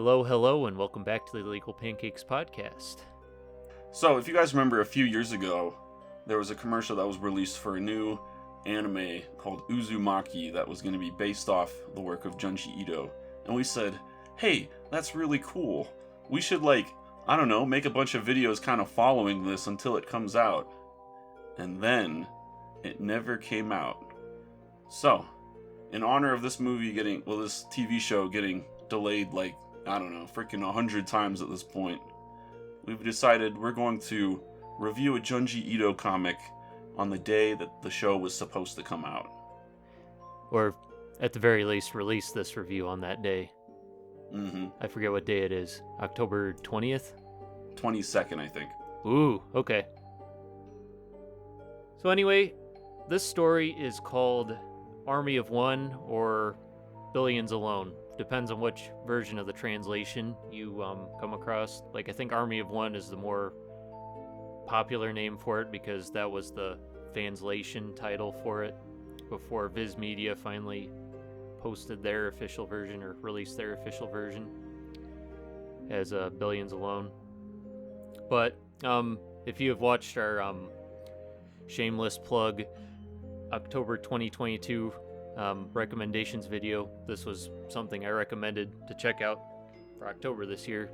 Hello, and welcome back to the Illegal Pancakes podcast. So, if you guys remember a few years ago, there was a commercial that was released for a new anime called Uzumaki that was going to be based off the work of Junji Ito. And we said, hey, that's really cool. We should, make a bunch of videos kind of following this until it comes out. And then, it never came out. So, in honor of this this TV show getting delayed freaking 100 times at this point, we've decided we're going to review a Junji Ito comic on the day that the show was supposed to come out. Or, at the very least, release this review on that day. Mm-hmm. I forget what day it is. October 20th? 22nd, I think. Ooh, okay. So anyway, this story is called Army of One or Billions Alone. Depends on which version of the translation you come across. I think Army of One is the more popular name for it because that was the translation title for it before Viz Media finally posted their official version or released their official version as Billions Alone. But if you have watched our shameless plug October 2022 recommendations video, this was something I recommended to check out for October this year.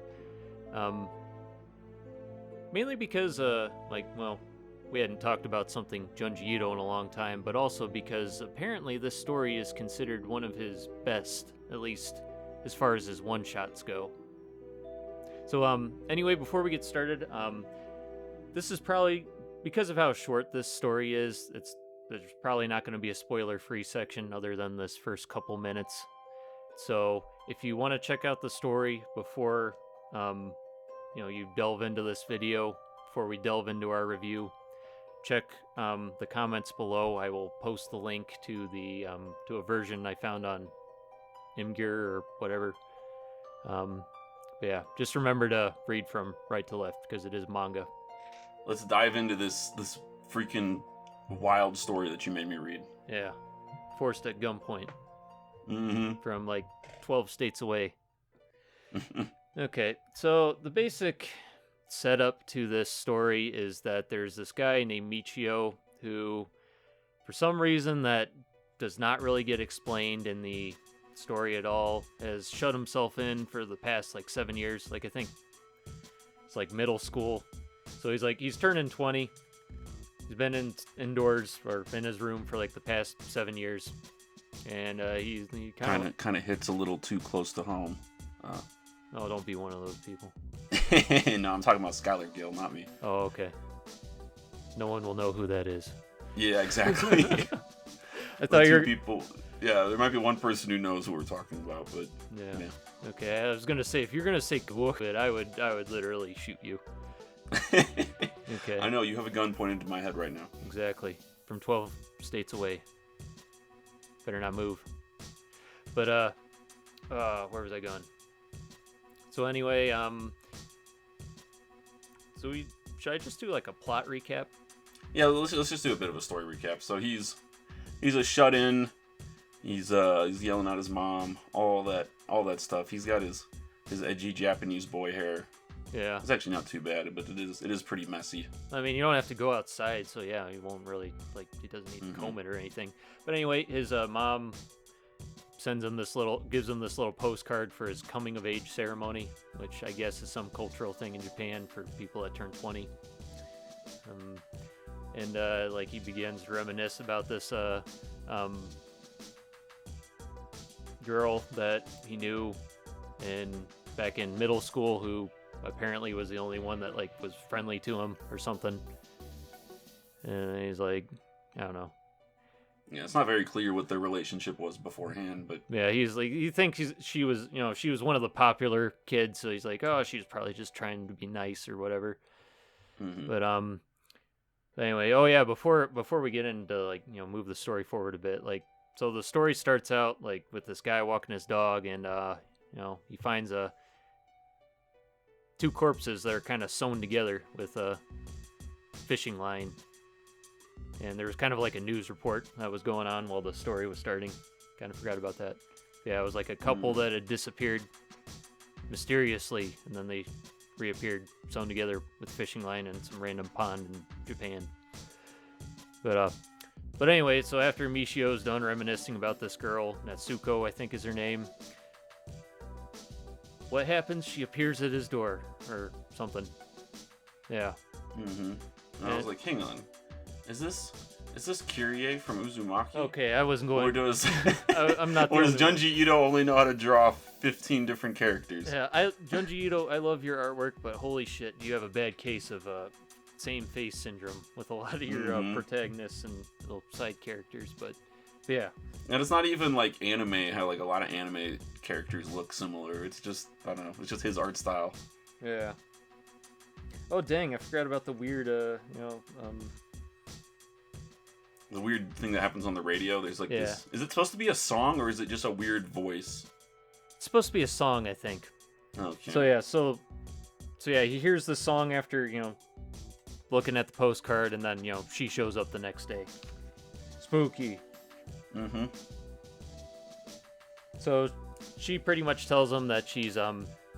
Mainly because, we hadn't talked about something Junji Ito in a long time, but also because apparently this story is considered one of his best, at least as far as his one-shots go. So, anyway, before we get started, this is probably, because of how short this story is, there's probably not going to be a spoiler-free section other than this first couple minutes. So, if you want to check out the story before, you delve into this video, before we delve into our review, check the comments below. I will post the link to the to a version I found on Imgur or whatever. But yeah, just remember to read from right to left because it is manga. Let's dive into this freaking wild story that you made me read. Yeah, forced at gunpoint. Mm-hmm. From 12 states away. Okay, so the basic setup to this story is that there's this guy named Michio who, for some reason that does not really get explained in the story at all, has shut himself in for the past 7 years. I think it's middle school. So he's turning 20. He's been indoors or in his room for the past 7 years, and he kind of hits a little too close to home. Oh, don't be one of those people. No, I'm talking about Skylar Gill, not me. Oh, okay. No one will know who that is. Yeah, exactly. I thought you were people. Yeah, there might be one person who knows who we're talking about, but yeah. Okay, I was gonna say if you're gonna say Gwoof, I would literally shoot you. Okay. I know you have a gun pointed to my head right now. Exactly, from 12 states away. Better not move. But where was I going? So anyway, should I just do a plot recap? Yeah, let's just do a bit of a story recap. So he's a shut-in. He's yelling at his mom, all that stuff. He's got his edgy Japanese boy hair. Yeah, it's actually not too bad, but it is pretty messy. I mean, you don't have to go outside, so yeah, he won't really he doesn't need to comb it or anything. But anyway, his mom gives him this little postcard for his coming of age ceremony, which I guess is some cultural thing in Japan for people that turn 20. And he begins to reminisce about this girl that he knew back in middle school who apparently was the only one that was friendly to him or something. And he's I don't know. Yeah, it's not very clear what their relationship was beforehand, but yeah, he thinks she was one of the popular kids, so he's oh, she was probably just trying to be nice or whatever. Mm-hmm. But anyway, oh yeah, before we get into move the story forward a bit, so the story starts out with this guy walking his dog, and he finds two corpses that are kind of sewn together with a fishing line. And there was kind of a news report that was going on while the story was starting. Kind of forgot about that. Yeah, it was a couple that had disappeared mysteriously, and then they reappeared sewn together with fishing line in some random pond in Japan. But anyway, so after Michio's done reminiscing about this girl, Natsuko, I think is her name, what happens? She appears at his door, or something. Yeah. And I was like, hang on. Is this Kyrie from Uzumaki? Okay, I wasn't going... Or does... I'm not the Or does only one. Junji Ito only know how to draw 15 different characters? Yeah, Junji Ito, I love your artwork, but holy shit, you have a bad case of same face syndrome with a lot of your protagonists and little side characters, but yeah. And it's not even like anime, how like a lot of anime characters look similar. It's just, I don't know, it's just his art style. Yeah. Oh dang, I forgot about the weird, the weird thing that happens on the radio. There's like this. Is it supposed to be a song or is it just a weird voice? It's supposed to be a song, I think. Okay. So yeah, he hears the song after, looking at the postcard, and then, she shows up the next day. Spooky. So she pretty much tells him that she's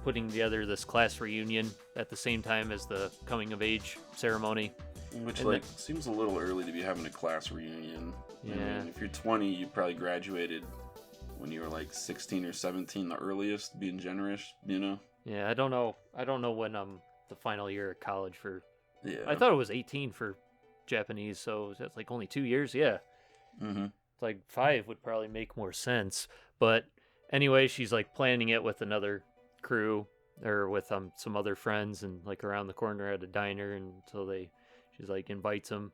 putting together this class reunion at the same time as the coming of age ceremony. Which and seems a little early to be having a class reunion. Yeah. I mean, if you're 20, you probably graduated when you were like 16 or 17, the earliest, being generous, Yeah, I don't know when the final year of college for... Yeah. I thought it was 18 for Japanese, so that's like only 2 years, yeah. It's like 5 would probably make more sense. But anyway, she's like planning it with another crew, or with some other friends, and like around the corner at a diner, and so she's like invites them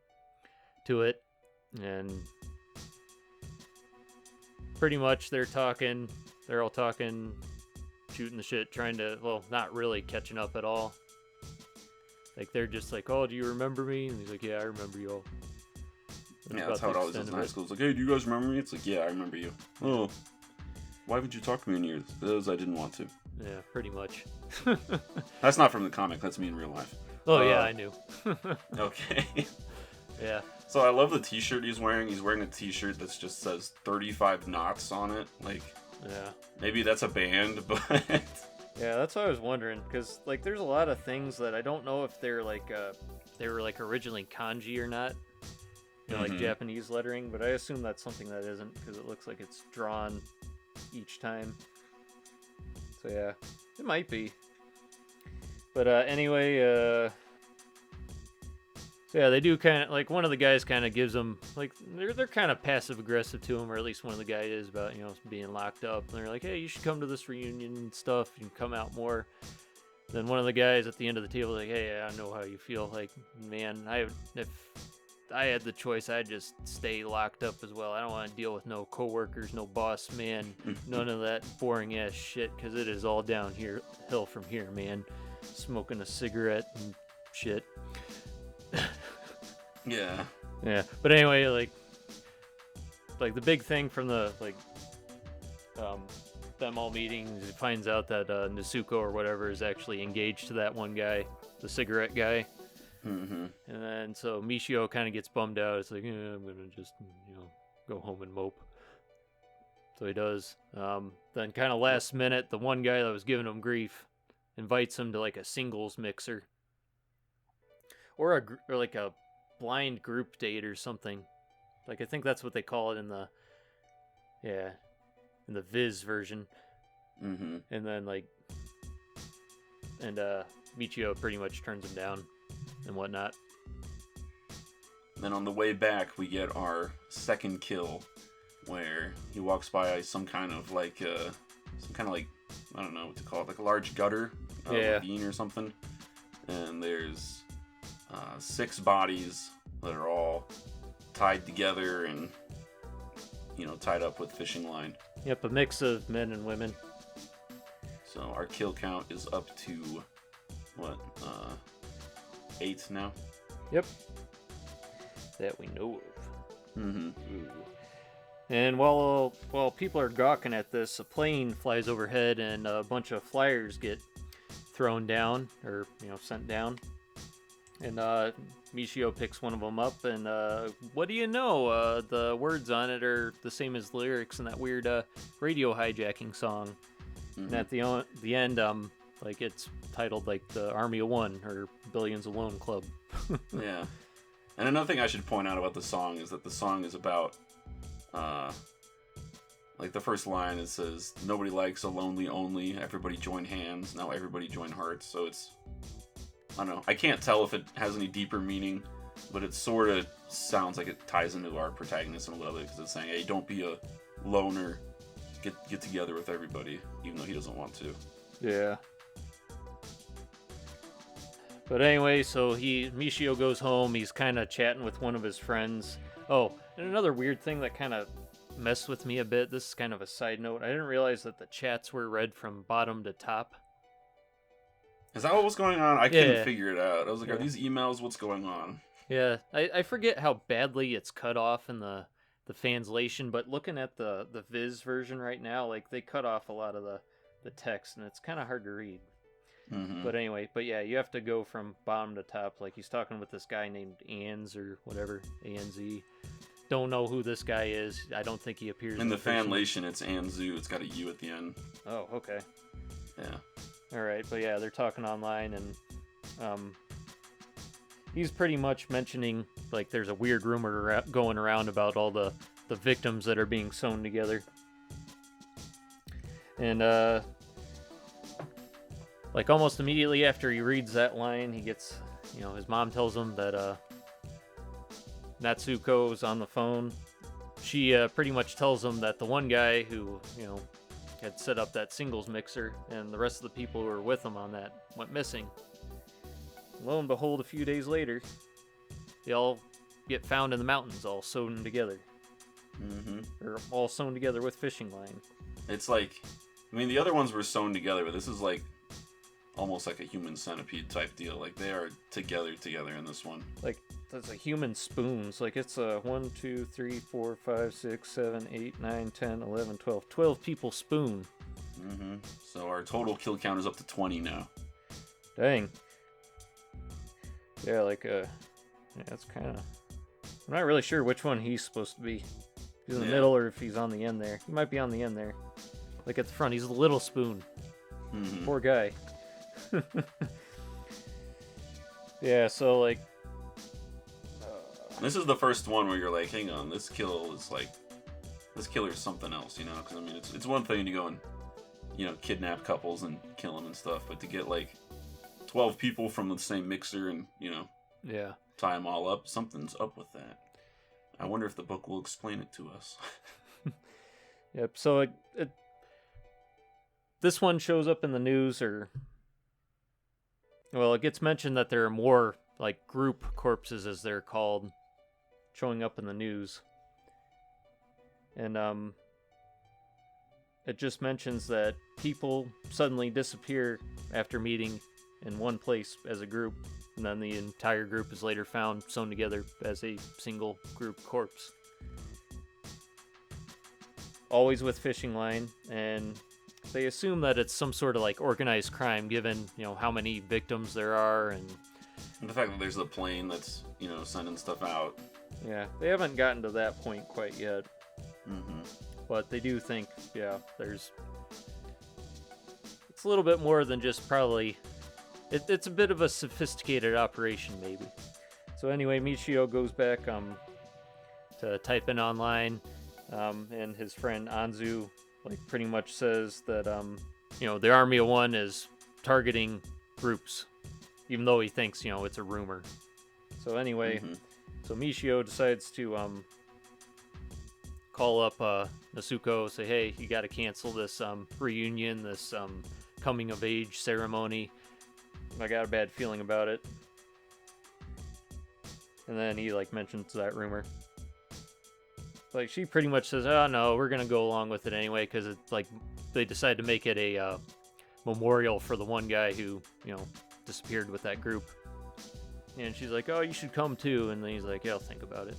to it, and pretty much they're all talking, shooting the shit, trying to, well, not really catching up at all. Like, they're just like, oh, do you remember me? And he's like, yeah, I remember you all. That's how it always is in high school. It's like, hey, do you guys remember me? It's like, yeah, I remember you. Oh, why haven't you talked to me in years? Because I didn't want to. Yeah, pretty much. That's not from the comic. That's me in real life. Oh, yeah, I knew. Okay. Yeah. So I love the t-shirt he's wearing. He's wearing a t-shirt that just says 35 knots on it. Like, yeah. Maybe that's a band, but... Yeah, that's what I was wondering, because like there's a lot of things that I don't know if they're like they were like originally kanji or not, like Japanese lettering, but I assume that's something that isn't, because it looks like it's drawn each time. So yeah, it might be. But anyway, so yeah, they do kind of, like, one of the guys kind of gives them, like, they're kind of passive aggressive to him, or at least one of the guys is, about, being locked up. And they're like, hey, you should come to this reunion and stuff. You can come out more. Then one of the guys at the end of the table is like, hey, I know how you feel. Like, man, if I had the choice, I'd just stay locked up as well. I don't want to deal with no coworkers, no boss, man. None of that boring ass shit, because it is all downhill from here, man. Smoking a cigarette and shit. Yeah. Yeah, but anyway, like the big thing from the them all meeting, he finds out that Nezuko or whatever is actually engaged to that one guy, the cigarette guy. And then so Michio kind of gets bummed out. It's like, I'm gonna just go home and mope. So he does. Then kind of last minute, the one guy that was giving him grief invites him to like a singles mixer, or like a blind group date or something. Like, I think that's what they call it in the Viz version. And then Michio pretty much turns him down and whatnot. Then on the way back, we get our second kill, where he walks by some kind of like I don't know what to call it, like a large gutter, ravine or something, and there's 6 bodies that are all tied together and tied up with fishing line. Yep, a mix of men and women. So our kill count is up to 8 now. Yep, that we know of. And while people are gawking at this, a plane flies overhead and a bunch of flyers get thrown down, or sent down. And Michio picks one of them up, and what do you know? The words on it are the same as lyrics in that weird radio hijacking song. And at the end, like it's titled like the Army of One or Billions Alone Club. Yeah. And another thing I should point out about the song is that the song is about, like the first line, it says, "Nobody likes a lonely only, everybody join hands, now everybody join hearts." So it's, I don't know, I can't tell if it has any deeper meaning, but it sort of sounds like it ties into our protagonist in a little bit, because it's saying, hey, don't be a loner, get together with everybody, even though he doesn't want to. Yeah. But anyway, so Michio goes home, he's kind of chatting with one of his friends. Oh, and another weird thing that kind of messed with me a bit, this is kind of a side note, I didn't realize that the chats were read from bottom to top. Is that what was going on? I couldn't figure it out. I was like, are these emails? What's going on? Yeah, I forget how badly it's cut off in the translation, but looking at the Viz version right now, like they cut off a lot of the text, and it's kind of hard to read. Mm-hmm. But anyway, yeah, you have to go from bottom to top. Like he's talking with this guy named Anz or whatever, ANZ. Don't know who this guy is. I don't think he appears in the fanlation. It's Anzu. It's got a U at the end. Oh, okay. Yeah. All right, but yeah, they're talking online, and he's pretty much mentioning like there's a weird rumor going around about all the victims that are being sewn together, and like almost immediately after he reads that line, he gets, his mom tells him that Natsuko's on the phone. She pretty much tells him that the one guy who, had set up that singles mixer and the rest of the people who were with him on that went missing. Lo and behold, a few days later, they all get found in the mountains, all sewn together. Mm-hmm. Or all sewn together with fishing line. It's like, I mean, the other ones were sewn together, but this is like almost like a human centipede type deal. Like they are together in this one. Like that's a human spoons. Like it's a 1, 2, 3, 4, 5, 6, 7, 8, 9, 10, 11, 12. 12 people spoon. Mm-hmm. So our total kill count is up to 20 now. Dang. Yeah, like it's kind of. I'm not really sure which one he's supposed to be. If he's in the middle or if he's on the end there. He might be on the end there. Like at the front, he's a little spoon. Mm-hmm. Poor guy. Yeah, so like. This is the first one where you're like, hang on, this killer's something else, Because I mean, it's one thing to go and, kidnap couples and kill them and stuff, but to get like 12 people from the same mixer and yeah, tie them all up, something's up with that. I wonder if the book will explain it to us. Yep. So this one shows up in the news, or well, it gets mentioned that there are more like group corpses, as they're called, showing up in the news, and it just mentions that people suddenly disappear after meeting in one place as a group, and then the entire group is later found sewn together as a single group corpse. Always with fishing line, and they assume that it's some sort of like organized crime, given how many victims there are, and the fact that there's a plane that's sending stuff out. Yeah, they haven't gotten to that point quite yet. Mm-hmm. But they do think, it's a little bit more than just probably. It's a bit of a sophisticated operation, maybe. So anyway, Michio goes back to type in online, and his friend Anzu pretty much says that the Army of One is targeting groups, even though he thinks it's a rumor. So anyway, so Michio decides to call up Natsuko, say, hey, you got to cancel this reunion, this coming of age ceremony. I got a bad feeling about it. And then he mentions that rumor. She pretty much says, oh no, we're gonna go along with it anyway, because it's they decide to make it a memorial for the one guy who disappeared with that group. And she's like, oh, you should come too. And then he's like, yeah, I'll think about it.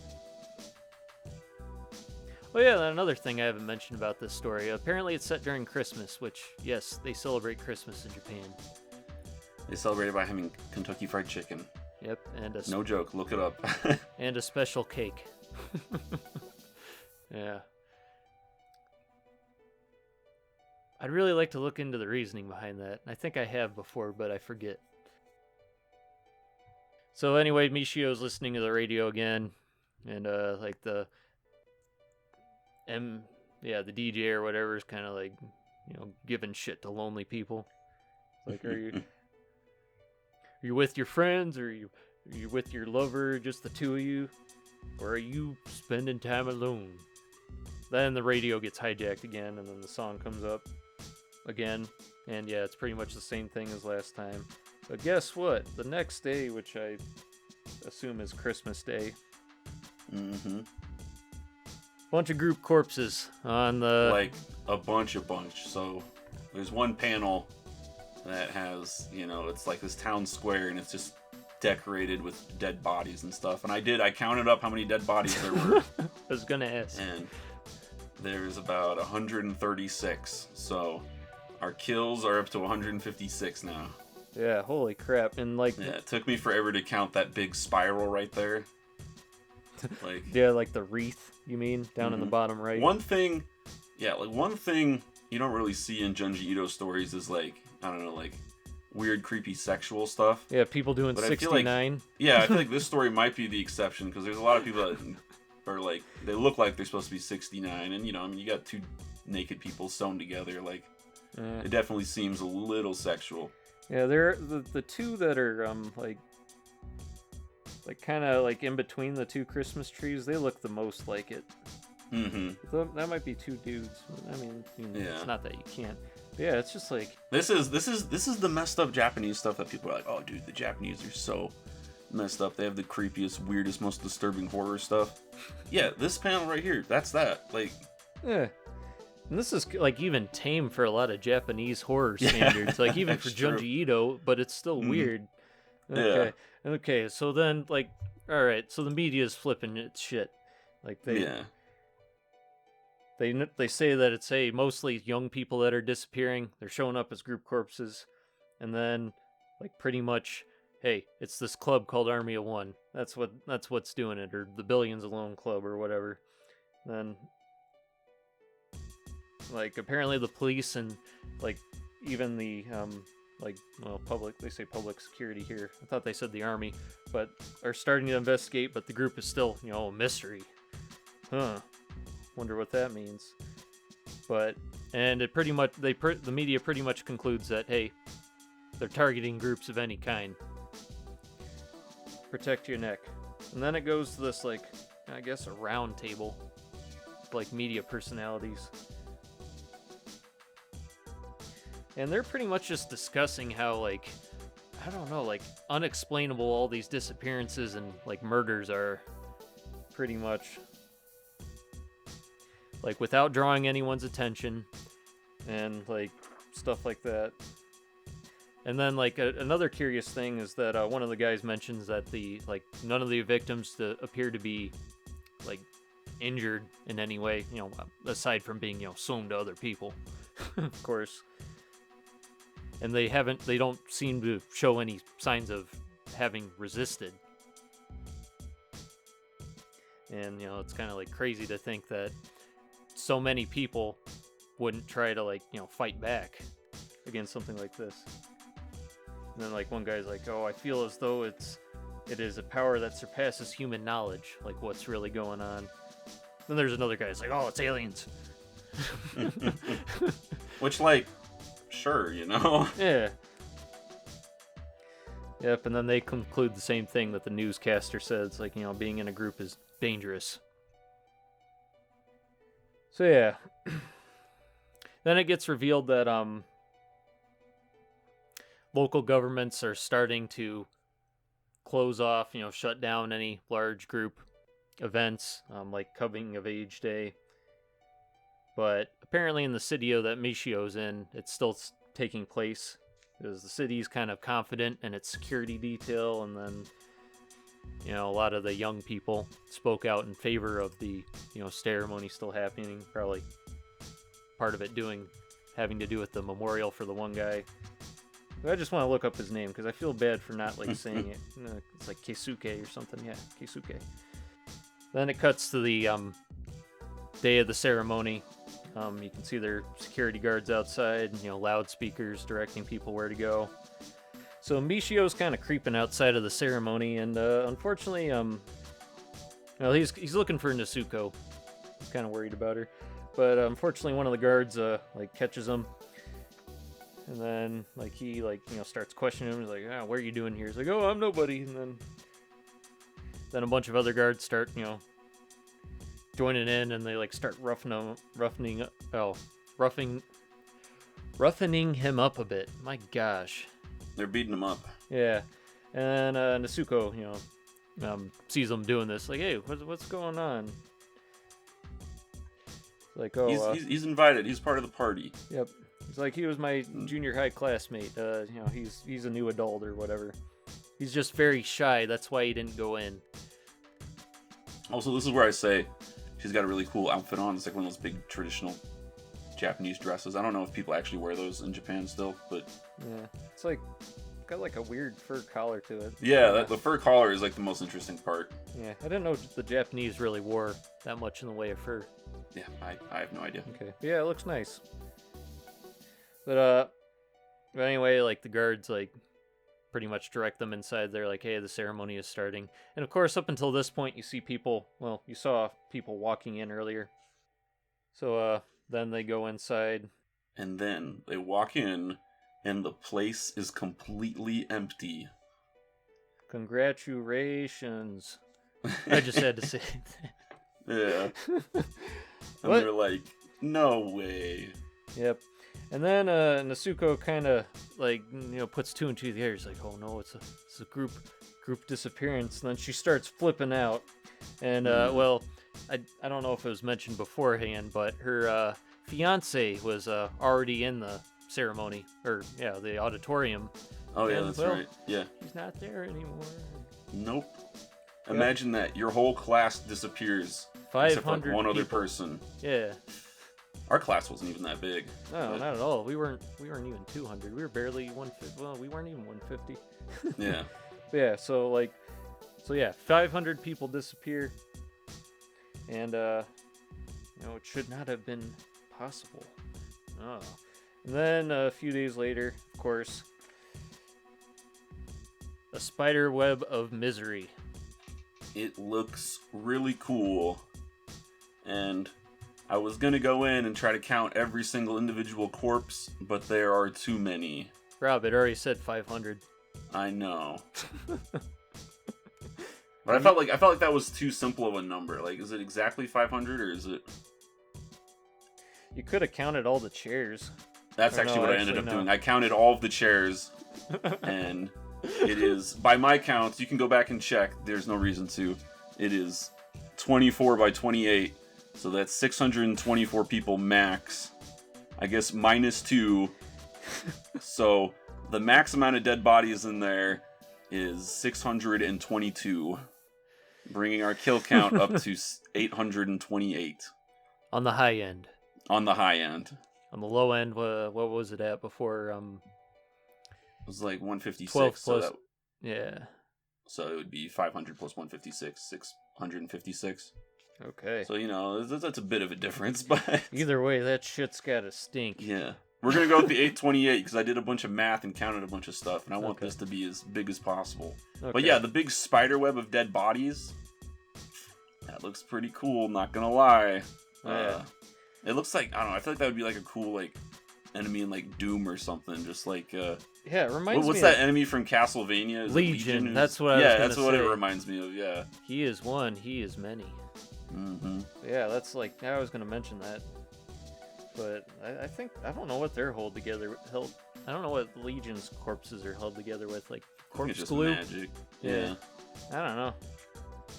Oh yeah, another thing I haven't mentioned about this story. Apparently it's set during Christmas, which, yes, they celebrate Christmas in Japan. They celebrate it by having Kentucky Fried Chicken. Yep, and no joke, look it up. And a special cake. Yeah. I'd really like to look into the reasoning behind that. I think I have before, but I forget. So anyway, Michio's listening to the radio again, and like the the DJ or whatever is kind of like, giving shit to lonely people. Like, are you with your friends, or are you with your lover, just the two of you, or are you spending time alone? Then the radio gets hijacked again, and then the song comes up again, and yeah, it's pretty much the same thing as last time. But guess what? The next day, which I assume is Christmas Day, bunch of group corpses on the... Like, a bunch. So, there's one panel that has, it's like this town square, and it's just decorated with dead bodies and stuff. And I counted up how many dead bodies there were. I was gonna ask. And there's about 136. So, our kills are up to 156 now. Yeah, holy crap. And like... Yeah, it took me forever to count that big spiral right there. Like... Yeah, like the wreath, you mean? Down in the bottom right? One thing you don't really see in Junji Ito stories is like, I don't know, like weird, creepy sexual stuff. Yeah, people doing 69. I feel like this story might be the exception, because there's a lot of people that are like, they look like they're supposed to be 69, and you got two naked people sewn together, like, it definitely seems a little sexual. Yeah, they're the two that are like kind of like in between the two Christmas trees. They look the most like it. That might be two dudes. I mean, it's not that you can't. But yeah, it's just like this is the messed up Japanese stuff that people are like, oh, dude, the Japanese are so messed up. They have the creepiest, weirdest, most disturbing horror stuff. Yeah, this panel right here, that's that. Like, yeah. And this is like even tame for a lot of Japanese horror standards, like even for Junji Ito, but it's still weird. Okay. Yeah. Okay, so then like, all right, so the media is flipping its shit. Like they say that it's mostly young people that are disappearing. They're showing up as group corpses, and then like pretty much, hey, it's this club called Army of One. That's what's doing it, or the Billions Alone Club or whatever. Then like apparently the police and like even the public, they say public security here. I thought they said the army, but are starting to investigate, but the group is still, a mystery. Wonder what that means. But and it pretty much the media pretty much concludes that, hey, they're targeting groups of any kind. Protect your neck. And then it goes to this like, I guess, a round table of, like, media personalities. And they're pretty much just discussing how, like, I don't know, like, unexplainable all these disappearances and, like, murders are, pretty much. Like, without drawing anyone's attention, and, like, stuff like that. And then, like, another curious thing is that one of the guys mentions that none of the victims appear to be, like, injured in any way, aside from being, sewn to other people, of course. And they don't seem to show any signs of having resisted. And, it's kind of like crazy to think that so many people wouldn't try to, like, fight back against something like this. And then, like, one guy's like, oh, I feel as though it is a power that surpasses human knowledge. Like, what's really going on? Then there's another guy who's like, oh, it's aliens. Which, like, sure, Yeah. Yep, and then they conclude the same thing that the newscaster said. It's like, being in a group is dangerous. So, yeah. Then it gets revealed that, local governments are starting to close off, shut down any large group events, like Coming of Age Day. But apparently in the city that Michio's in, it's still taking place, because the city's kind of confident in its security detail, and then, a lot of the young people spoke out in favor of the, ceremony still happening, probably part of it having to do with the memorial for the one guy. I just want to look up his name, because I feel bad for not, like, saying it. It's like Keisuke or something. Yeah, Keisuke. Then it cuts to the day of the ceremony, You can see their security guards outside, loudspeakers directing people where to go. So Michio's kind of creeping outside of the ceremony, and unfortunately, he's looking for Nezuko. He's kind of worried about her, but unfortunately, one of the guards catches him, and then he starts questioning him. He's like, "What are you doing here?" He's like, "Oh, I'm nobody." And then a bunch of other guards start joining in, and they start roughening him up a bit. My gosh. They're beating him up. Yeah, and Nezuko, sees them doing this. Like, hey, what's going on? Like, oh, he's invited. He's part of the party. Yep. It's like he was my junior high classmate. He's a new adult or whatever. He's just very shy. That's why he didn't go in. Also, this is where I say she's got a really cool outfit on. It's like one of those big traditional Japanese dresses. I don't know if people actually wear those in Japan still, but yeah, it's got a weird fur collar to it. Yeah, the fur collar is the most interesting part. Yeah, I didn't know the Japanese really wore that much in the way of fur. Yeah, I have no idea. Okay, yeah, it looks nice. But anyway, the guards pretty much direct them inside. They're like, hey, the ceremony is starting. And of course, up until this point, you saw people walking in earlier. So then they go inside. And then they walk in, and the place is completely empty. Congratulations. I just had to say that. Yeah. And they're like, no way. Yep. And then Nezuko kind of puts two and two together. He's like, oh no, it's a group disappearance. And then she starts flipping out. And I don't know if it was mentioned beforehand, but her fiance was already in the ceremony, or the auditorium. Oh yeah, that's right. Yeah. He's not there anymore. Nope. Yep. Imagine that your whole class disappears. 500 except one other people. person. Yeah. Our class wasn't even that big. No, not at all. We weren't even 200. We were barely 150. Well, we weren't even 150. Yeah. Yeah. So 500 people disappear, and it should not have been possible. Oh. And then a few days later, of course, a spider web of misery. It looks really cool, and I was gonna go in and try to count every single individual corpse, but there are too many. Rob, it already said 500. I know. But I felt like that was too simple of a number. Is it exactly 500 or is it? You could have counted all the chairs. That's actually what I ended up doing. I counted all of the chairs, and it is, by my count, you can go back and check. There's no reason to. It is 24 by 28. So that's 624 people max. I guess minus 2. So the max amount of dead bodies in there is 622. Bringing our kill count up to 828. On the high end. On the high end. On the low end, what was it at before? It was 156. 12 plus. So yeah. So it would be 500 plus 156, 656. Okay. So, that's a bit of a difference, but... Either way, that shit's gotta stink. Yeah. We're gonna go with the 828, because I did a bunch of math and counted a bunch of stuff, and I want this to be as big as possible. Okay. But yeah, the big spider web of dead bodies, that looks pretty cool, not gonna lie. Yeah. It looks like, I don't know, I feel like that would be a cool, enemy in, Doom or something, just Yeah, it reminds me what's that enemy from Castlevania? Is Legion, that's what I was gonna say. Yeah, that's what it reminds me of, yeah. He is one, he is many. Mm-hmm. Yeah, that's I was gonna mention that, but I don't know what they're held. I don't know what Legion's corpses are held together with, corpse just glue. Magic. Yeah. I don't know.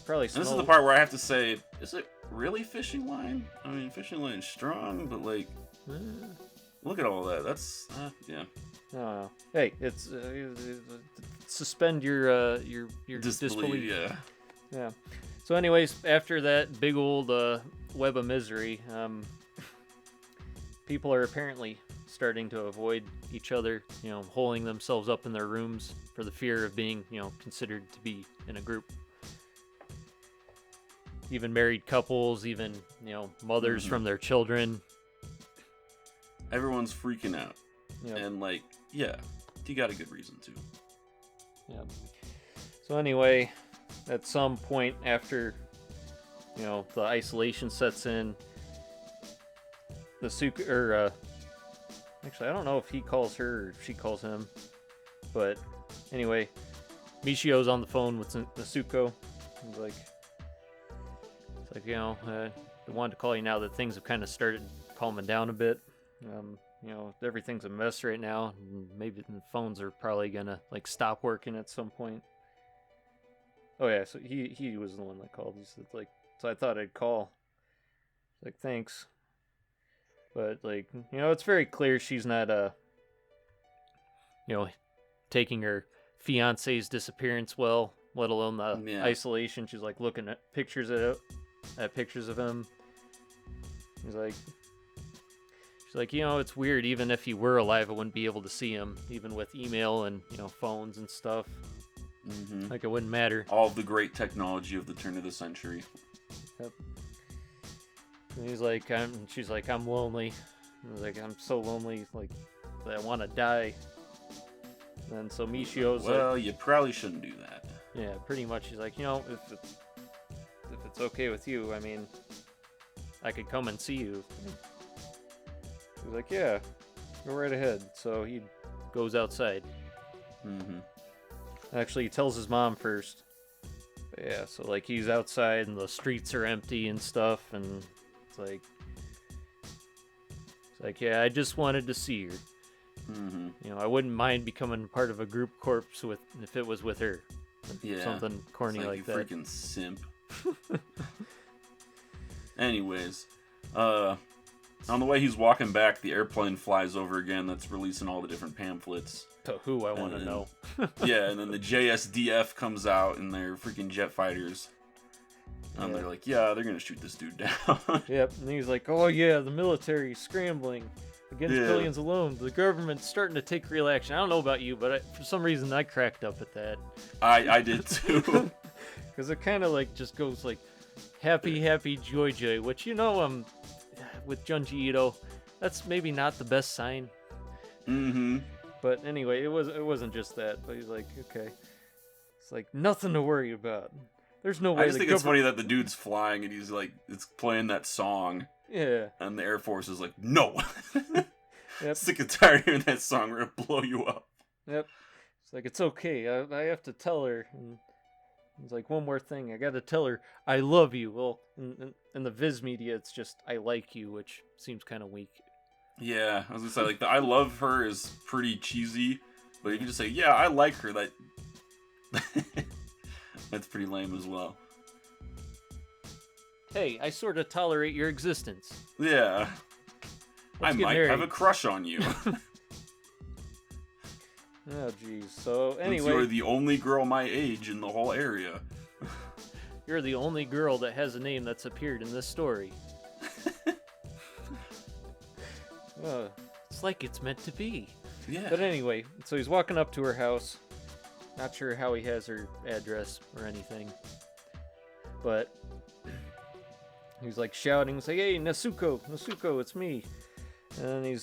Probably. This is the part where I have to say, is it really fishing line? I mean, fishing line's strong, but look at all that. That's yeah. I don't know. Hey, it's suspend your disbelief. Yeah. Yeah. So anyways, after that big old web of misery, people are apparently starting to avoid each other, holing themselves up in their rooms for the fear of being, considered to be in a group. Even married couples, even, mothers from their children, everyone's freaking out. Yep. And, like, yeah, you got a good reason to. Yep. So anyway, at some point after, the isolation sets in, actually, I don't know if he calls her or she calls him, but anyway, Michio's on the phone with Nasuko. He's like, I wanted to call you now that things have kind of started calming down a bit. Everything's a mess right now. And maybe the phones are probably gonna like stop working at some point. Oh yeah, so he was the one that called. He said like, so I thought I'd call. Like, thanks. But like, it's very clear she's not taking her fiance's disappearance well, let alone the isolation. She's like looking at pictures of him. She's like, it's weird. Even if he were alive, I wouldn't be able to see him, even with email and phones and stuff. Mm-hmm. Like, it wouldn't matter. All the great technology of the turn of the century. Yep. And she's like, I'm lonely. And like, I'm so lonely, like, that I want to die. And so Michio's well, you probably shouldn't do that. Yeah, pretty much. She's like, if it's okay with you, I mean, I could come and see you. He's like, yeah, go right ahead. So he goes outside. Mm-hmm. Actually, he tells his mom first. But yeah, so like he's outside and the streets are empty and stuff, and it's like, yeah, I just wanted to see her. Mm-hmm. I wouldn't mind becoming part of a group corpse if it was with her. Yeah, something corny like you that. Freaking simp. Anyways, on the way he's walking back, the airplane flies over again. That's releasing all the different pamphlets. To who, I want to know. Yeah, and then the JSDF comes out in their freaking jet fighters. And they're like, yeah, they're going to shoot this dude down. Yep, and he's like, oh yeah, the military scrambling against billions alone. The government's starting to take real action. I don't know about you, but for some reason I cracked up at that. I did too. Because it kind of like just goes like, happy, joy, which, with Junji Ito, that's maybe not the best sign. Mm-hmm. But anyway, it wasn't just that. But he's like, okay, it's like nothing to worry about. There's no way. I just think it's funny that the dude's flying and he's like, it's playing that song. Yeah. And the Air Force is like, no. Yep. Sick and tired of hearing that song. We're gonna blow you up. Yep. It's like, it's okay. I have to tell her. And it's like, one more thing. I got to tell her I love you. Well, in the Viz media, it's just I like you, which seems kind of weak. Yeah, I was gonna say, like, the I love her is pretty cheesy, but if you just say, yeah, I like her, that that's pretty lame as well. Hey, I sort of tolerate your existence. Yeah. Let's I might have a crush on you. Oh, jeez. So, anyway. Since you're the only girl my age in the whole area. You're the only girl that has a name that's appeared in this story. It's like it's meant to be. Yeah. But anyway, so he's walking up to her house. Not sure how he has her address or anything. But he's like shouting, he's like, hey, Nasuko, it's me. And he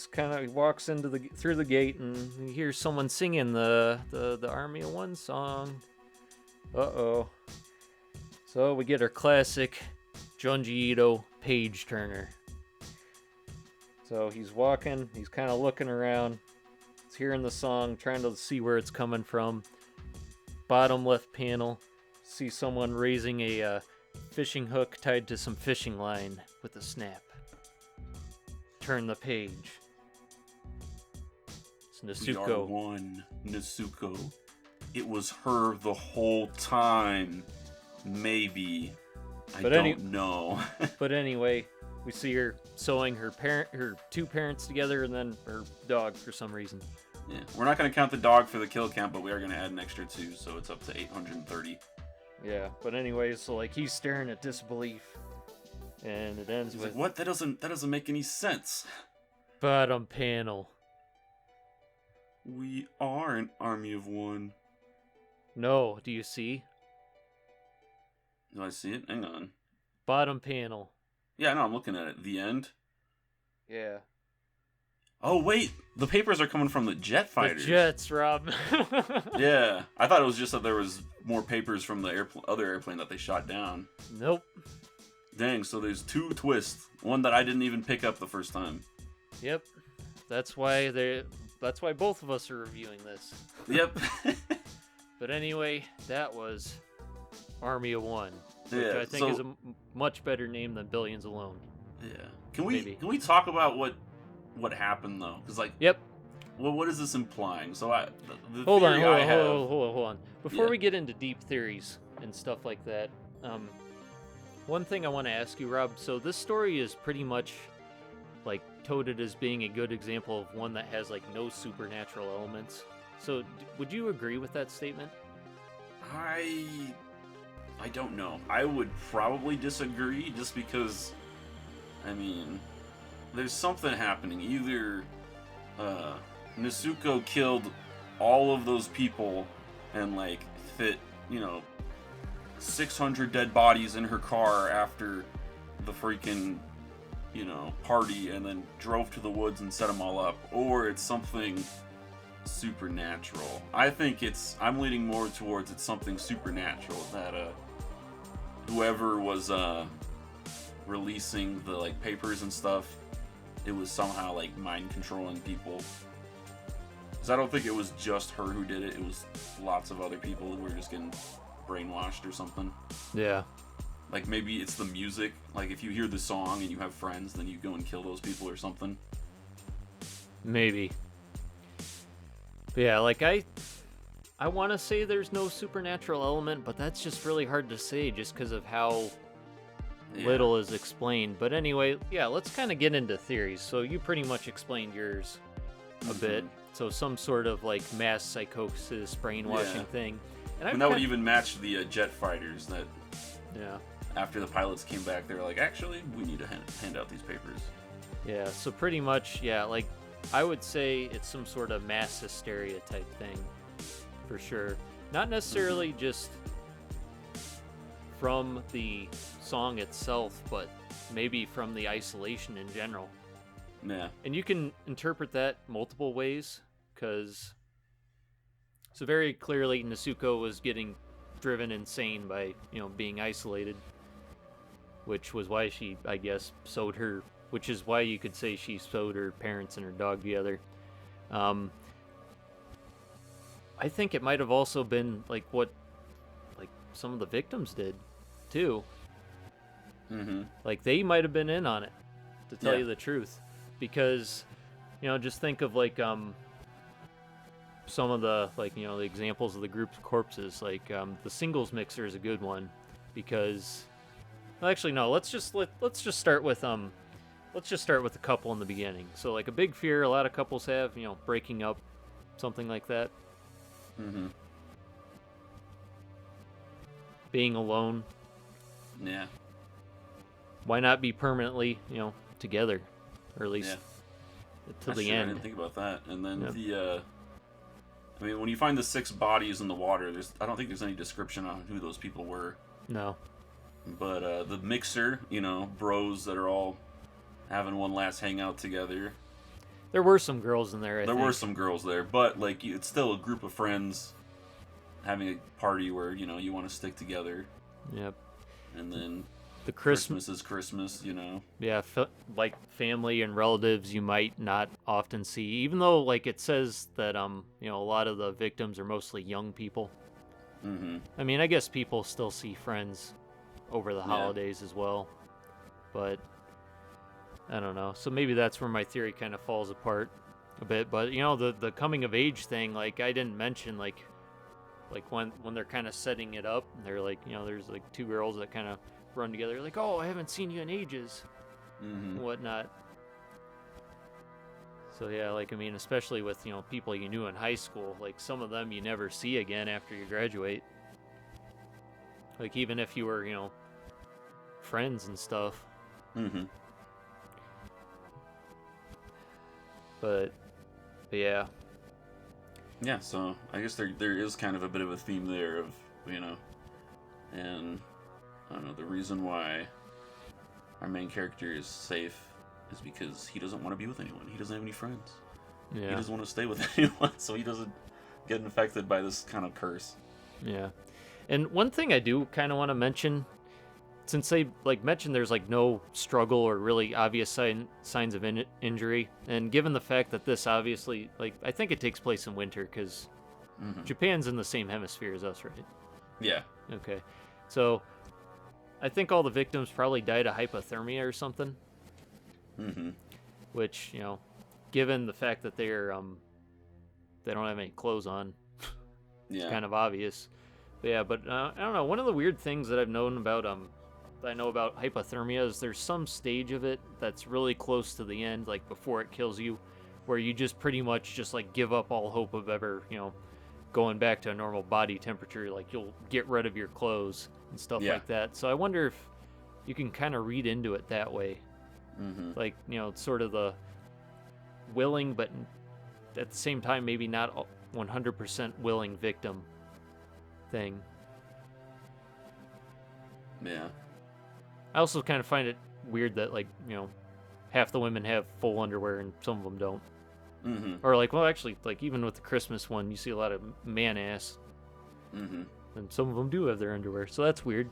walks through the gate and he hears someone singing the Army of One song. Uh-oh. So we get our classic Junji Ito page turner. So he's walking, he's kind of looking around, he's hearing the song, trying to see where it's coming from. Bottom left panel, see someone raising a fishing hook tied to some fishing line with a snap. Turn the page. It's Nasuko. VR1, Nasuko. It was her the whole time. Maybe. I don't know. But anyway, we see her sewing her two parents together and then her dog for some reason. Yeah, we're not going to count the dog for the kill count, but we are going to add an extra 2, so it's up to 830. Yeah, but anyway, so like he's staring at disbelief, and it ends with like, what? That doesn't make any sense. Bottom panel. We are an army of one. No, do you see? Do I see it? Hang on. Bottom panel. Yeah, no, I'm looking at it. The end. Yeah. Oh wait, the papers are coming from the jet fighters. The jets, Rob. Yeah, I thought it was just that there was more papers from the other airplane that they shot down. Nope. Dang, so there's two twists. One that I didn't even pick up the first time. Yep. That's why both of us are reviewing this. Yep. But anyway, that was Army of One, which Yeah, I think is a much better name than Billions Alone. Yeah. Can we talk about what happened though? Because like. Yep. Well, what is this implying? So Hold on. Before we get into deep theories and stuff like that, one thing I want to ask you, Rob. So this story is pretty much like touted as being a good example of one that has like no supernatural elements. So would you agree with that statement? I don't know. I would probably disagree just because, I mean, there's something happening. Either Nezuko killed all of those people and like fit, 600 dead bodies in her car after the freaking, party, and then drove to the woods and set them all up, or it's something supernatural. I'm leaning more towards it's something supernatural, that whoever was releasing the like papers and stuff, it was somehow like mind controlling people. Because I don't think it was just her who did it. It was lots of other people who were just getting brainwashed or something. Yeah. Like maybe it's the music. Like if you hear the song and you have friends, then you go and kill those people or something. Maybe. But yeah, like I want to say there's no supernatural element, but that's just really hard to say just because of how little is explained. But anyway, yeah, let's kind of get into theories. So you pretty much explained yours a bit. So some sort of like mass psychosis, brainwashing thing. And that would even match the jet fighters that, yeah, after the pilots came back, they were like, actually, we need to hand out these papers. Yeah, so pretty much, yeah, like, I would say it's some sort of mass hysteria type thing, for sure. Not necessarily just from the song itself, but maybe from the isolation in general. Yeah. And you can interpret that multiple ways, because so very clearly Nezuko was getting driven insane by, being isolated, which was why she, I guess, which is why you could say she sewed her parents and her dog together. I think it might have also been like what some of the victims did too. Mm-hmm. Like they might have been in on it, to tell you the truth, because just think of like some of the the examples of the group's corpses. Like the singles mixer is a good one, because actually no, let's just start with the couple in the beginning. So like a big fear a lot of couples have, breaking up, something like that. Mm-hmm. Being alone. Yeah. Why not be permanently, together, or at least to the end? I didn't think about that. And then when you find the 6 bodies in the water, I don't think there's any description on who those people were. No. But the mixer, bros that are all having one last hangout together. There were some girls in there, I think. There were some girls there, but like it's still a group of friends having a party where, you want to stick together. Yep. And then the Christmas is Christmas, Yeah, like family and relatives you might not often see, even though like it says that a lot of the victims are mostly young people. Mm-hmm. I mean, I guess people still see friends over the holidays as well, but I don't know. So maybe that's where my theory kind of falls apart a bit. But the coming of age thing, like I didn't mention, like when they're kind of setting it up, they're like, there's like 2 girls that kind of run together, like, oh, I haven't seen you in ages, and whatnot. So yeah, like I mean, especially with people you knew in high school, like some of them you never see again after you graduate. Like even if you were friends and stuff. Mm-hmm. But yeah. Yeah, so I guess there is kind of a bit of a theme there of, and I don't know, the reason why our main character is safe is because he doesn't want to be with anyone. He doesn't have any friends. Yeah. He doesn't want to stay with anyone, so he doesn't get infected by this kind of curse. Yeah. And one thing I do kind of want to mention, since they like mentioned there's like no struggle or really obvious signs of injury, and given the fact that this obviously, like, I think it takes place in winter because Japan's in the same hemisphere as us, right? Yeah. Okay. So I think all the victims probably died of hypothermia or something. Which, you know, given the fact that they don't have any clothes on, it's kind of obvious. But yeah, but I don't know. One of the weird things that I've known about I know about hypothermia is there's some stage of it that's really close to the end, like before it kills you, where you just pretty much just like give up all hope of ever, you know, going back to a normal body temperature. Like you'll get rid of your clothes and stuff like that. So I wonder if you can kind of read into it that way. Like, you know, sort of the willing, but at the same time, maybe not 100% willing victim thing. Yeah. I also kind of find it weird that, like, you know, half the women have full underwear and some of them don't. Or, like, well, actually, like, even with the Christmas one, you see a lot of man ass. And some of them do have their underwear, so that's weird.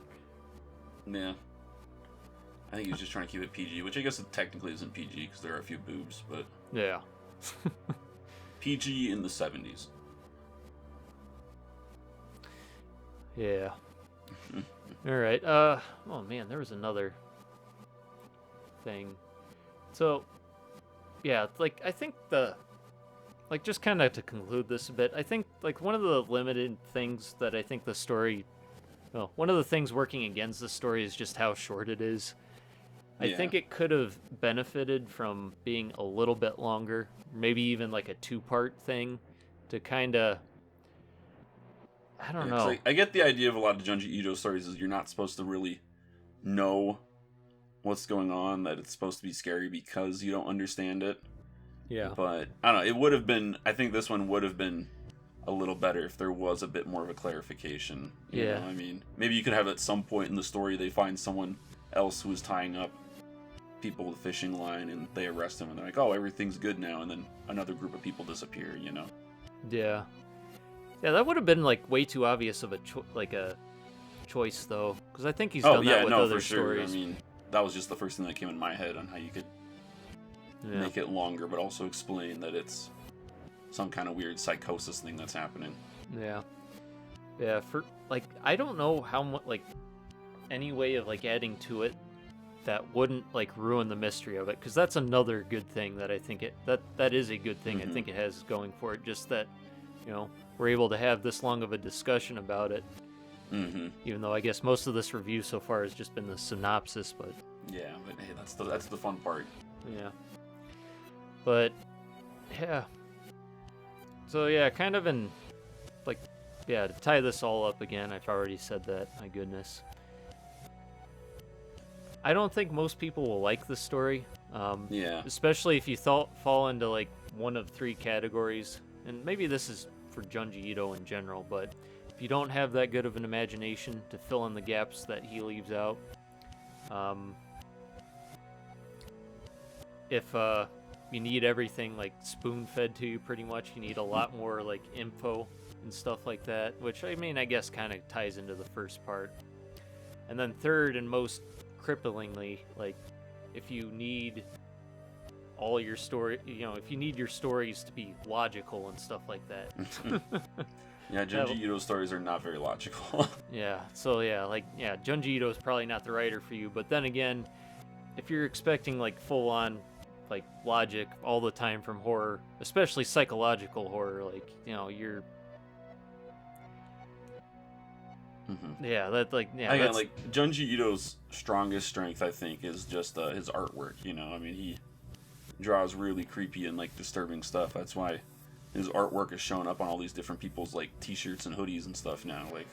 Yeah. I think he was just trying to keep it PG, which I guess it technically isn't PG because there are a few boobs, but... Yeah. PG in the 70s. Yeah. All right. Oh man, there was another thing. So, yeah, like I think just kind of to conclude this a bit, I think like one of the limited things that I think the story, well, one of the things working against the story is just how short it is. I think it could have benefited from being a little bit longer, maybe even like a 2-part thing to kind of, I don't know. I get the idea of a lot of Junji Ito stories is you're not supposed to really know what's going on, that it's supposed to be scary because you don't understand it. Yeah. But, I don't know, it would have been, I think this one would have been a little better if there was a bit more of a clarification. You know? I mean, maybe you could have at some point in the story they find someone else who is tying up people with a fishing line and they arrest him and they're like, oh, everything's good now, and then another group of people disappear, you know? Yeah, that would have been like way too obvious of a choice though, because I think he's done that with other stories. I mean, that was just the first thing that came in my head on how you could make it longer but also explain that it's some kind of weird psychosis thing that's happening. Yeah, for like, I don't know how much, like, any way of like adding to it that wouldn't like ruin the mystery of it, because that's another good thing that I think that is a good thing I think it has going for it, just that, you know, we're able to have this long of a discussion about it, even though I guess most of this review so far has just been the synopsis, but hey, that's the fun part. But yeah, so yeah, kind of in like, to tie this all up again, I've already said that, my goodness, I don't think most people will like this story. Especially if you fall into like one of 3 categories, and maybe this is for Junji Ito in general, but if you don't have that good of an imagination to fill in the gaps that he leaves out, if you need everything like spoon-fed to you pretty much, you need a lot more like info and stuff like that, which I mean I guess kind of ties into the first part. And then third and most cripplingly, like, if you need all your story, you know, if you need your stories to be logical and stuff like that. Junji Ito stories are not very logical. Junji Ito is probably not the writer for you, but then again, if you're expecting like full on like logic all the time from horror, especially psychological horror, like, you know, you're Junji Ito's strongest strength, I think, is just his artwork. You know, I mean, he draws really creepy and like disturbing stuff. That's why his artwork is showing up on all these different people's like T-shirts and hoodies and stuff now. Like,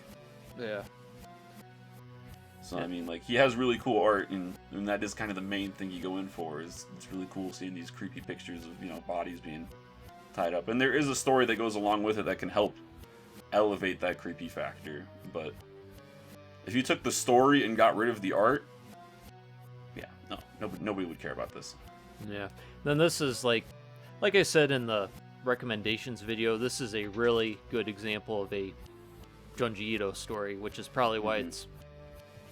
So I mean, like, he has really cool art, and that is kind of the main thing you go in for. Is it's really cool seeing these creepy pictures of, you know, bodies being tied up, and there is a story that goes along with it that can help elevate that creepy factor. But if you took the story and got rid of the art, nobody would care about this. Yeah. Then this is like I said in the recommendations video, this is a really good example of a Junji Ito story, which is probably why it's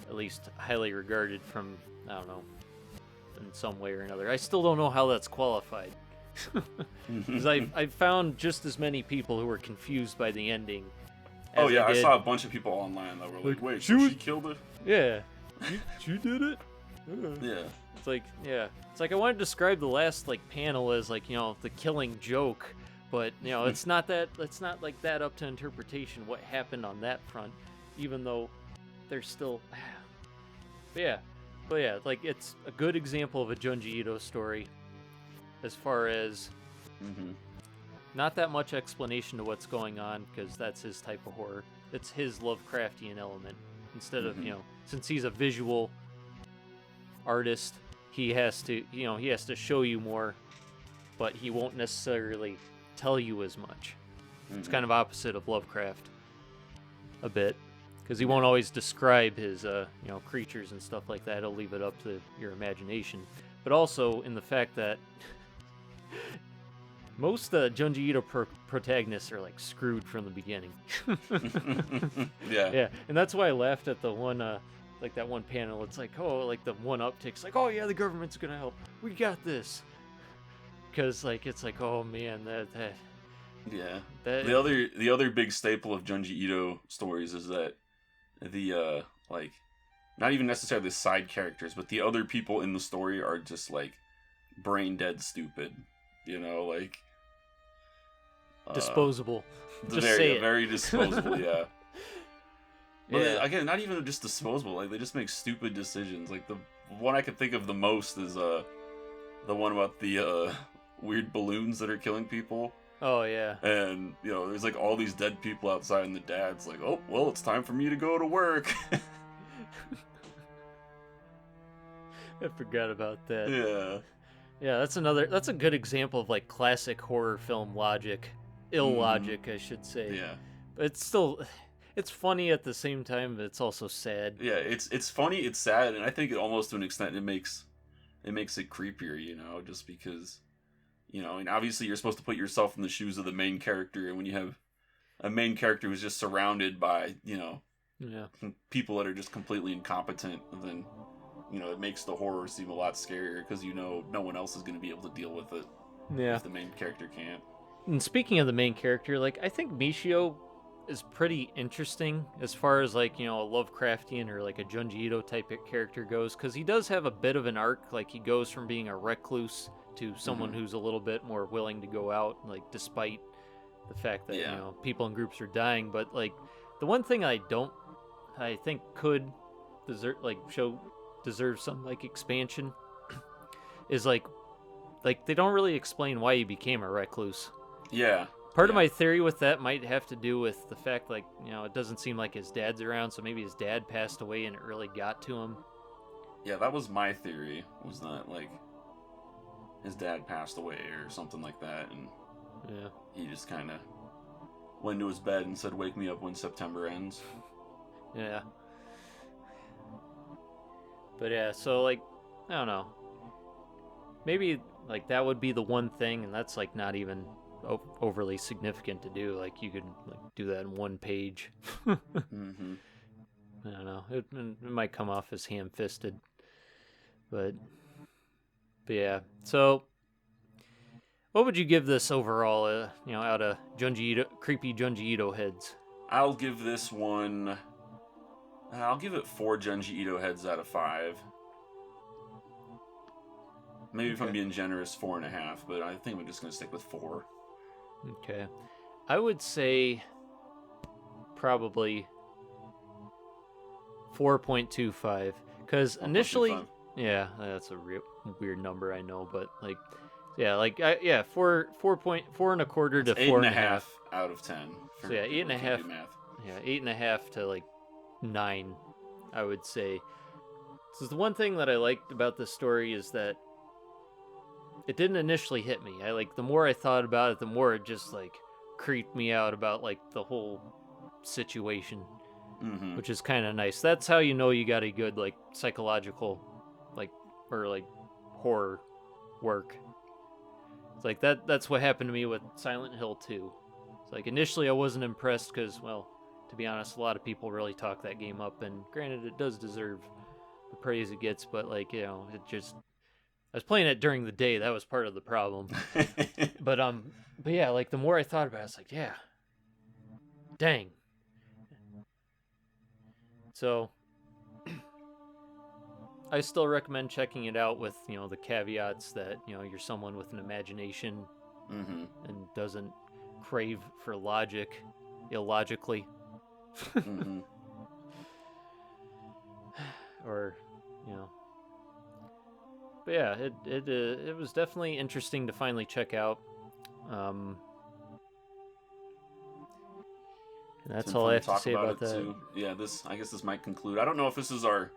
at least highly regarded from, I don't know, in some way or another. I still don't know how that's qualified. Because I found just as many people who were confused by the ending. Oh as yeah, I did. saw a bunch of people online that were like, wait, so she killed her? Yeah. She did it? Yeah. It's like I want to describe the last panel as the killing joke, but it's not like that up to interpretation what happened on that front, even though there's still but yeah, it's a good example of a Junji Ito story as far as not that much explanation to what's going on, because that's his type of horror. It's his Lovecraftian element instead of since he's a visual artist, he has to show you more, but he won't necessarily tell you as much. It's kind of opposite of Lovecraft a bit, because he won't always describe his creatures and stuff like that. He'll leave it up to your imagination, but also in the fact that most Junji Ito protagonists are screwed from the beginning. Yeah, and that's why I laughed at the one that one panel. It's the one uptick's oh yeah, the government's gonna help, we got this, because it's oh man, that yeah. The other big staple of Junji Ito stories is that the not even necessarily the side characters, but the other people in the story are just brain dead stupid, disposable. Just very say it. very disposable. Yeah. But Yeah. again, not even just disposable. They just make stupid decisions. The one I can think of the most is the one about the weird balloons that are killing people. Oh yeah. And there's all these dead people outside, and the dad's oh well, it's time for me to go to work. I forgot about that. Yeah. Yeah, that's a good example of classic horror film logic. Illogic, I should say. Yeah. But it's funny at the same time, but it's also sad. Yeah, it's funny, it's sad, and I think almost to an extent it makes it creepier, just because and obviously you're supposed to put yourself in the shoes of the main character, and when you have a main character who's just surrounded by, people that are just completely incompetent, then it makes the horror seem a lot scarier, because no one else is going to be able to deal with it. Yeah. If the main character can't. And speaking of the main character, I think Michio is pretty interesting as far as a Lovecraftian or a Junji Ito type of character goes, because he does have a bit of an arc. He goes from being a recluse to someone who's a little bit more willing to go out, despite the fact that people in groups are dying. But the one thing I think could deserve some expansion is they don't really explain why he became a recluse. Yeah. Part of my theory with that might have to do with the fact it doesn't seem like his dad's around, so maybe his dad passed away and it really got to him. Yeah, that was my theory, was that his dad passed away or something like that, and he just kind of went to his bed and said, "Wake me up when September ends." Yeah. But yeah, so I don't know. Maybe that would be the one thing, and that's not even overly significant to do. You could do that in one page. I don't know. It might come off as ham-fisted, but yeah. So, what would you give this overall? Out of creepy Junji Ito heads. I'll give this one. I'll give it 4 Junji Ito heads out of 5. Maybe if I'm being generous, 4.5. But I think I'm just gonna stick with 4. Okay, I would say probably 4.25, because initially, yeah, that's a weird number, I know, but 4.25 to 4.5 out of 10. So yeah, 8.5. Yeah, 8.5 to 9, I would say. So the one thing that I liked about this story is that it didn't initially hit me. The more I thought about it, the more it just creeped me out about the whole situation, which is kind of nice. That's how you know you got a good psychological or horror work. It's like that's what happened to me with Silent Hill 2. It's like initially I wasn't impressed because, well, to be honest, a lot of people really talk that game up, and granted it does deserve the praise it gets, but like, you know, it just, I was playing it during the day, that was part of the problem. But yeah, like the more I thought about it, I was like, yeah, dang. So I still recommend checking it out with, you know, the caveats that, you know, you're someone with an imagination Mm-hmm. and doesn't crave for logic illogically. Mm-hmm. Or, you know. But yeah, it was definitely interesting to finally check out. And It's that's been all fun I to have to talk say about about it that. too. Yeah, I guess this might conclude. I don't know if this is our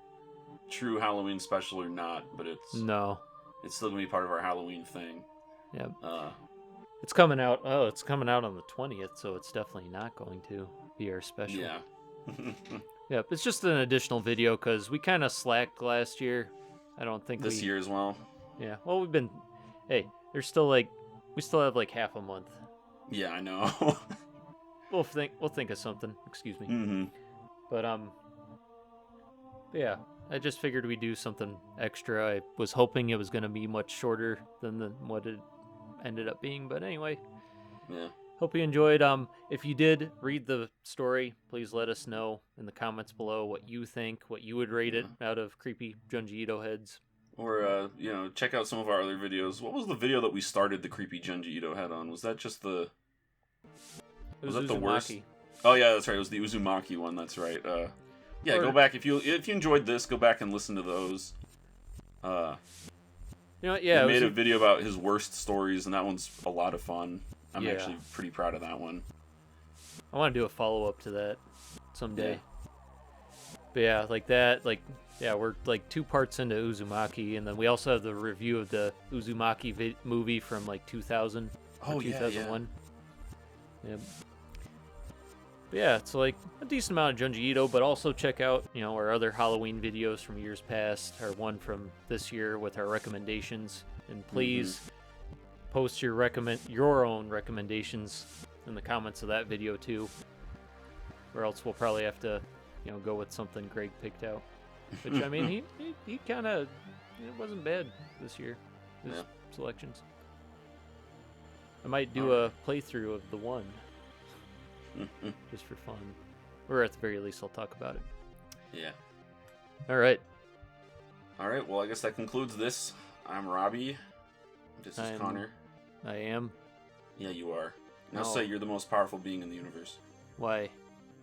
true Halloween special or not, but No. it's still gonna be part of our Halloween thing. Yep. Uh, It's coming out. Oh, it's coming out on the 20th, so it's definitely not going to be our special. yeah. Yep. It's just an additional video because we kind of slacked last year. I don't think This year as well. Yeah. Well, we've been. Hey, there's still like, we still have like half a month. Yeah, I know. We'll think of something. Excuse me. Mm-hmm. But yeah, I just figured we'd do something extra. I was hoping it was going to be much shorter than what it ended up being, but anyway. Yeah. Hope you enjoyed. If you did read the story, please let us know in the comments below what you think, what you would rate it out of creepy Junji Ito heads. Or you know, check out some of our other videos. What was the video that we started the creepy Junji Ito head on? Was that just the? Was that Uzumaki. the worst? Oh yeah, that's right. It was the Uzumaki one. That's right. Yeah, Or, go back if you enjoyed this. Go back and listen to those. You know what? Yeah, we made a video about his worst stories, and that one's a lot of fun. I'm actually pretty proud of that one. I want to do a follow-up to that someday. Yeah. But yeah, like that, like, yeah, we're like 2 parts into Uzumaki, and then we also have the review of the Uzumaki movie from like 2000 or 2001. Yeah. But yeah, it's like a decent amount of Junji Ito, but also check out, you know, our other Halloween videos from years past, our one from this year with our recommendations, and please post your own recommendations in the comments of that video too, or else we'll probably have to, you know, go with something Greg picked out. Which, I mean, he kind of, it wasn't bad this year, his selections. I might do a playthrough of the one, just for fun, or at the very least I'll talk about it. Yeah. All right, well, I guess that concludes this. I'm Robbie. This is Connor. I am. Yeah, you are. Now No. say you're the most powerful being in the universe. Why?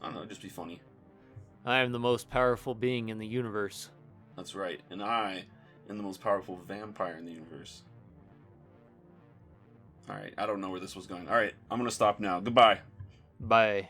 I don't know, just be funny. I am the most powerful being in the universe. That's right. And I am the most powerful vampire in the universe. Alright, I don't know where this was going. Alright, I'm gonna stop now. Goodbye. Bye.